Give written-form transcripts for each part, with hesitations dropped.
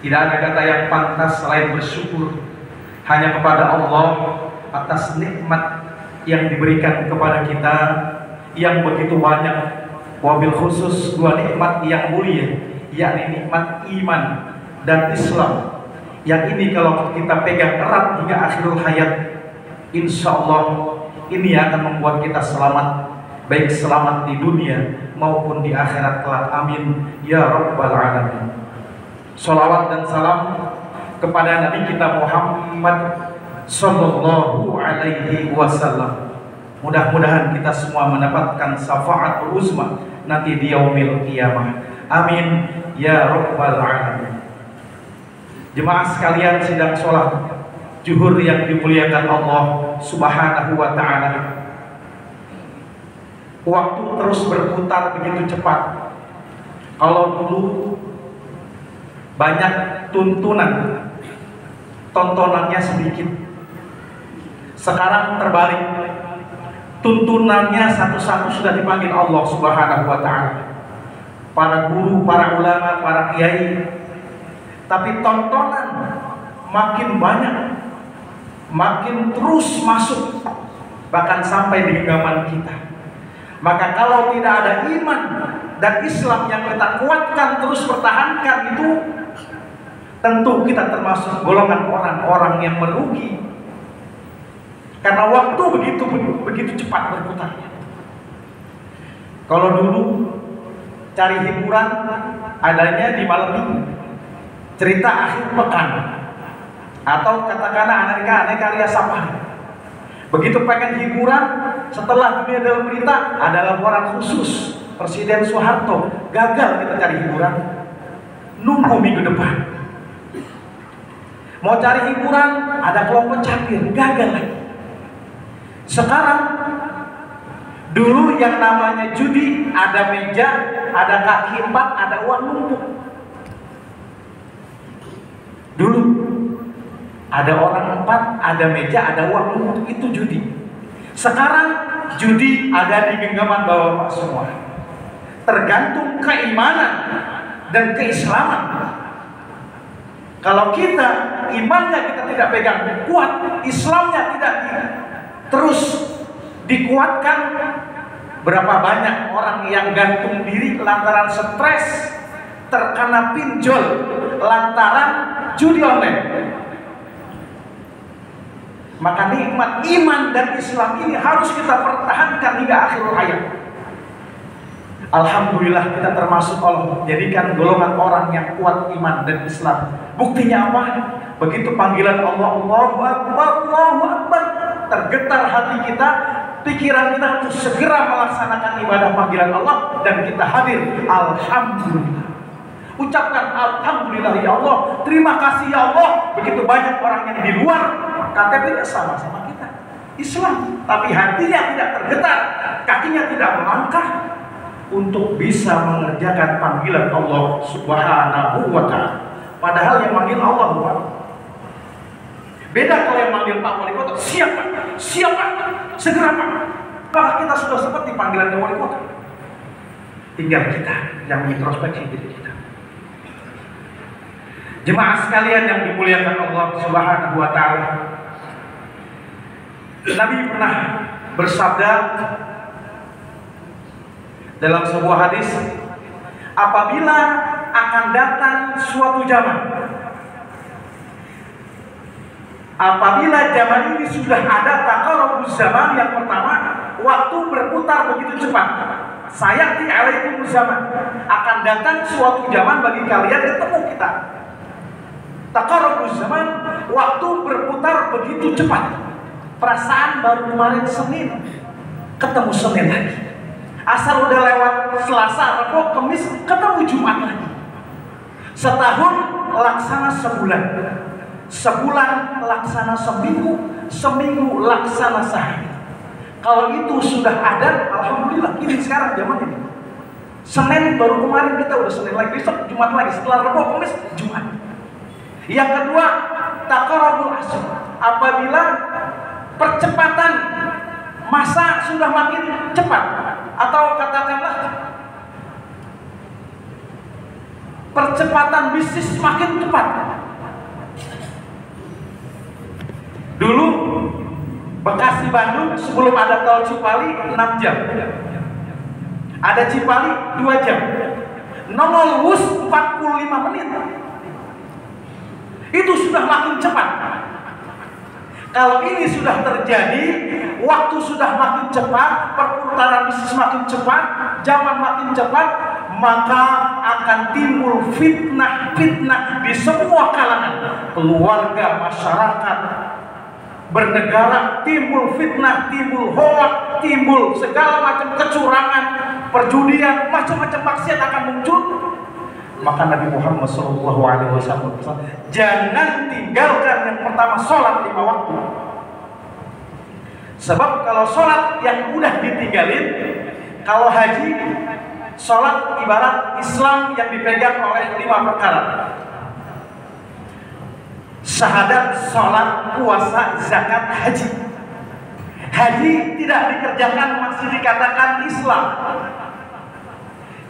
Tidak ada kata yang pantas selain bersyukur hanya kepada Allah atas nikmat yang diberikan kepada kita yang begitu banyak. Wabil khusus dua nikmat yang mulia, yakni nikmat iman dan Islam. Yang ini kalau kita pegang erat hingga akhirul hayat, insya Allah ini akan membuat kita selamat, baik selamat di dunia maupun di akhirat kelak. Amin ya rabbal alamin. Sholawat dan salam kepada Nabi kita Muhammad sallallahu alaihi wasallam. Mudah-mudahan kita semua mendapatkan syafaatul uzma nanti di yaumil qiyamah. Amin ya rabbal alamin. Jemaah sekalian sidang sholat zuhur yang dimuliakan Allah subhanahu wa ta'ala, waktu terus berputar begitu cepat. Kalau dulu banyak tuntunan, tontonannya sedikit. Sekarang terbalik, tuntunannya satu-satu sudah dipanggil Allah subhanahu wa ta'ala. Para guru, para ulama, para kiai. Tapi tontonan makin banyak, makin terus masuk, bahkan sampai di genggaman kita. Maka kalau tidak ada iman dan Islam yang kita kuatkan, terus pertahankan, itu tentu kita termasuk golongan orang-orang yang merugi. Karena waktu begitu cepat berputarnya. Kalau dulu cari hiburan adanya di malam minggu, cerita akhir pekan, atau katakanlah aneka ria safari. Begitu pengen hiburan, setelah dunia dalam berita ada laporan khusus Presiden Soeharto gagal kita cari hiburan, nunggu minggu depan. Mau cari hiburan ada kelompok capir, gagal lagi. Sekarang dulu yang namanya judi, ada meja, ada kaki empat, ada uang numpuk. Dulu ada orang empat, ada meja, ada uang numpuk, itu judi. Sekarang judi ada di genggaman bawah semua. Tergantung keimanan dan keislaman. Kalau kita imannya kita tidak pegang kuat, Islamnya tidak terus dikuatkan, berapa banyak orang yang gantung diri lantaran stres, terkena pinjol lantaran judi online. Maka nikmat iman dan Islam ini harus kita pertahankan hingga akhir hayat. Alhamdulillah kita termasuk Allah jadikan golongan orang yang kuat iman dan Islam. Buktinya apa? Begitu panggilan Allah, Allahu Akbar, Allahu Akbar, tergetar hati kita, pikiran kita untuk segera melaksanakan ibadah panggilan Allah, dan kita hadir. Alhamdulillah. Ucapkan alhamdulillah ya Allah, terima kasih ya Allah. Begitu banyak orang yang di luar KTP-nya sama-sama kita Islam, tapi hatinya tidak tergetar, kakinya tidak melangkah untuk bisa mengerjakan panggilan Allah subhanahu wa ta'ala. Padahal yang manggil Allah bukan. Beda kalau yang manggil Pak Wali Kota, siap Pak, siap Pak, segera Pak. Apakah kita sudah seperti panggilan Wali Kota? Tinggal kita yang introspeksi diri kita. Jemaah sekalian yang dimuliakan Allah subhanahu wa ta'ala, Nabi pernah bersabda dalam sebuah hadis, apabila akan datang suatu zaman, apabila zaman ini sudah ada taqarrubuz zaman, yang pertama, waktu berputar begitu cepat. Sayati alaikumuz zaman, akan datang suatu zaman bagi kalian ketemu kita. Taqarrubuz zaman, waktu berputar begitu cepat. Perasaan baru kemarin Senin, ketemu Senin lagi. Asal udah lewat Selasa, Rabu, Kamis, ketemu Jumat lagi. Setahun laksana sebulan, sebulan laksana seminggu, seminggu laksana sehari. Kalau itu sudah ada, alhamdulillah. Ini sekarang zaman ini. Senin baru kemarin kita udah Senin lagi, besok Jumat lagi, setelah Rabu, Kamis, Jumat. Yang kedua, taqarrubul asr, apabila percepatan masa sudah makin cepat, atau katakanlah percepatan bisnis makin cepat. Dulu Bekasi Bandung sebelum ada tol Cipali 6 jam. Ada Cipali 2 jam. Nongol Wus 45 menit. Itu sudah makin cepat. Kalau ini sudah terjadi, waktu sudah makin cepat, perputaran bisnis makin cepat, zaman makin cepat, maka akan timbul fitnah-fitnah di semua kalangan, keluarga, masyarakat, bernegara, timbul fitnah, timbul hoak, timbul segala macam kecurangan, perjudian, macam-macam maksiat akan muncul. Maka Nabi Muhammad SAW jangan tinggalkan yang pertama sholat 5 waktu. Sebab kalau sholat yang udah ditinggalin, kalau haji, sholat ibarat Islam yang dipegang oleh 5 perkara: syahadat, sholat, puasa, zakat, haji. Haji tidak dikerjakan masih dikatakan Islam.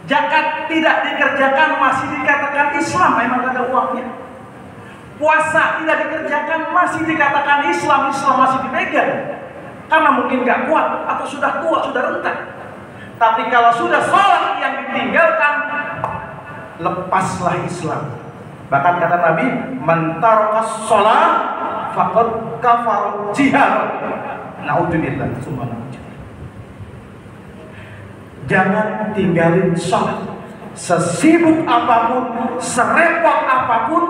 Zakat tidak dikerjakan masih dikatakan Islam, memang ada uangnya. Puasa tidak dikerjakan masih dikatakan Islam, Islam masih dipegang. Karena mungkin gak kuat atau sudah tua, sudah renta. Tapi kalau sudah sholat yang ditinggalkan, lepaslah Islam. Bahkan kata Nabi, man tarakas sholat faqad kafar jihad. Naudzubillah, subhanallah. Jangan tinggalin sholat. Sesibuk apapun, serepot apapun,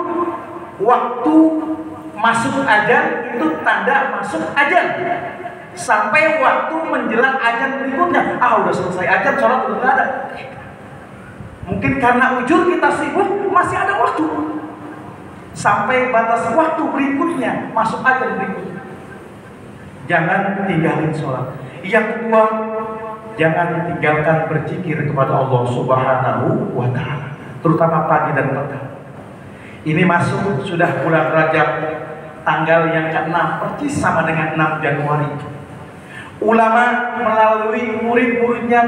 waktu masuk azan itu tanda masuk azan. Sampai waktu menjelang azan berikutnya, udah selesai azan, sholat udah gak ada. Mungkin karena ujur kita sibuk, masih ada waktu. Sampai batas waktu berikutnya, masuk azan berikutnya. Jangan tinggalin sholat. Yang kedua, jangan tinggalkan berzikir kepada Allah Subhanahu wa Ta'ala, terutama pagi dan petang. Ini masuk sudah bulan Rajab, tanggal yang ke-6, persis sama dengan 6 Januari. Ulama melalui murid-muridnya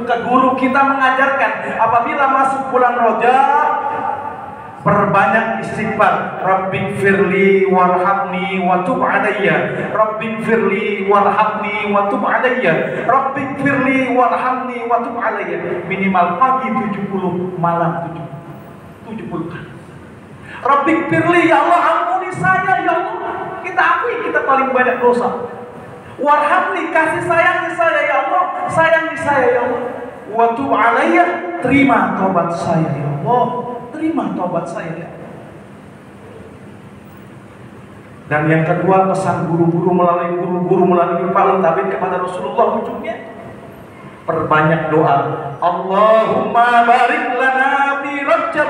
ke guru kita mengajarkan, apabila masuk bulan Rajab, perbanyak istighfar. Rabbighfirli warhamni wa tub alayya. Rabbighfirli warhamni wa tub alayya. Rabbighfirli warhamni wa tub alayya. Minimal pagi 70, malam 70 kali. Rabbighfirli, ya Allah ampuni saya ya Allah. Kita akui kita paling banyak dosa. Warhamni, kasih sayangi saya ya Allah. Sayangi saya ya Allah. Wa tub alayya, terima tobat saya ya Allah. Terima tobat saya ya. Dan yang kedua, pesan guru-guru melalui Pak Tabib kepada Rasulullah ujungnya, perbanyak doa. Allahumma barik lana fi Rajab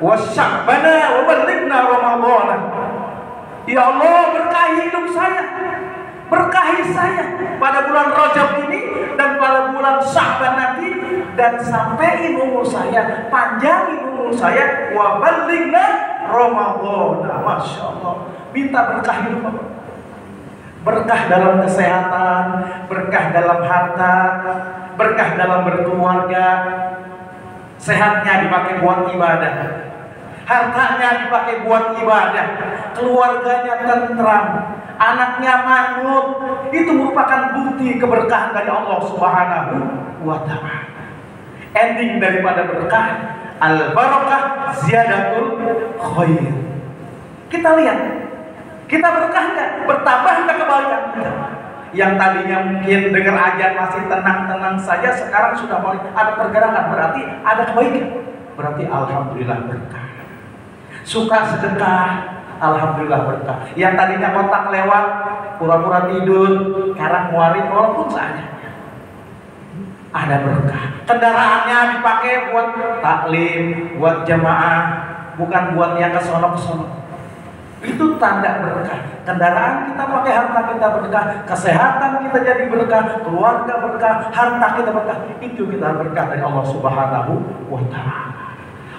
wa Sya'bana wa ballighna Ramadan. Ya Allah, berkahi hidup saya, berkahi saya pada bulan Rajab ini dan pada bulan Sya'ban nanti, dan sampaiin umur saya, panjangin umur saya, wa ballighna Ramadan. Masya Allah, minta berkah hidup, berkah dalam kesehatan, berkah dalam harta, berkah dalam berkeluarga. Sehatnya dipakai buat ibadah, hartanya dipakai buat ibadah, keluarganya tentram, anaknya manut. Itu merupakan bukti keberkahan dari Allah Subhanahu wa Ta'ala. Ending daripada berkah, al-barakah ziyadatul khair. Kita lihat, kita berkah nggak? Bertambah nggak kebaikan kita? Yang tadinya mungkin dengar ajan masih tenang-tenang saja, sekarang sudah mulai ada pergerakan, berarti ada kebaikan. Berarti alhamdulillah berkah. Suka sedekah, alhamdulillah berkah. Yang tadinya otak lewat, pura-pura tidur, sekarang muarin walaupun seadanya, ada berkah. Kendaraannya dipakai buat taklim, buat jamaah, bukan buat yang kesono-kesono. Itu tanda berkah. Kendaraan kita pakai, harta kita berkah, kesehatan kita jadi berkah, keluarga berkah, harta kita berkah. Itu kita berkah dari Allah Subhanahu wa Ta'ala.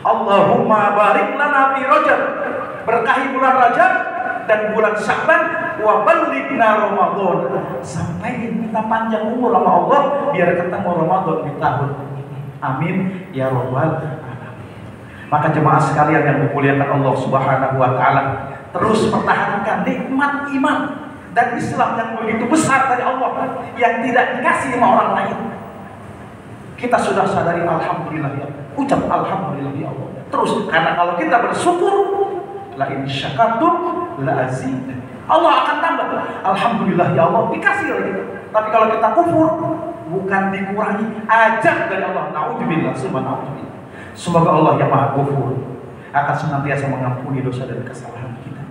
Allahumma barik lana fi Rajab, berkahi bulan Rajab dan bulan Sya'ban, wa ballighna Ramadan. Sampai kita panjang umur sama Allah biar ketemu Ramadan di tahun ini. Amin ya rabbal alamin. Maka jemaah sekalian yang dimuliakan Allah Subhanahu wa taala, terus pertahankan nikmat iman dan Islam yang begitu besar dari Allah yang tidak dikasih sama orang lain. Kita sudah sadari alhamdulillah ya. Ucap alhamdulillah ya Allah. Terus karena kalau kita bersyukur, la in syakartum la azidannakum. Allah akan tambah. Alhamdulillah ya Allah, dikasih oleh kita. Tapi kalau kita kufur, bukan dikurangi, ajab dari Allah. Na'udzubillah, subhanallah. Semoga Allah yang Maha Ghafur akan senantiasa mengampuni dosa dan kesalahan kita,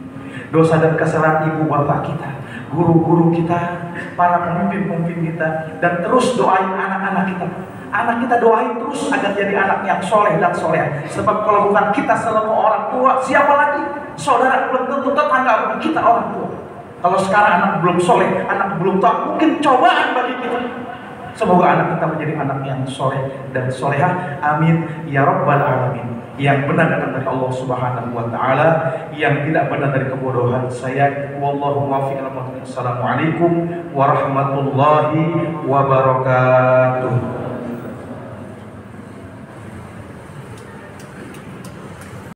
dosa dan kesalahan ibu bapak kita, guru-guru kita, para pemimpin-pemimpin kita, dan terus doain anak-anak kita. Anak kita doain terus agar jadi anak yang soleh dan soleh. Sebab kalau bukan kita selalu orang tua, siapa lagi? Saudara, belum tentu tetangga, kita orang tua. Kalau sekarang anak belum soleh, anak belum tua, mungkin cobaan bagi kita. Semoga anak kita menjadi anak yang soleh dan solehah. Amin ya rabbal alamin. Yang benar datang dari Allah Subhanahu wa taala, yang tidak benar dari kebodohan saya. Wallahu muwaffiq. Assalamualaikum warahmatullahi wabarakatuh.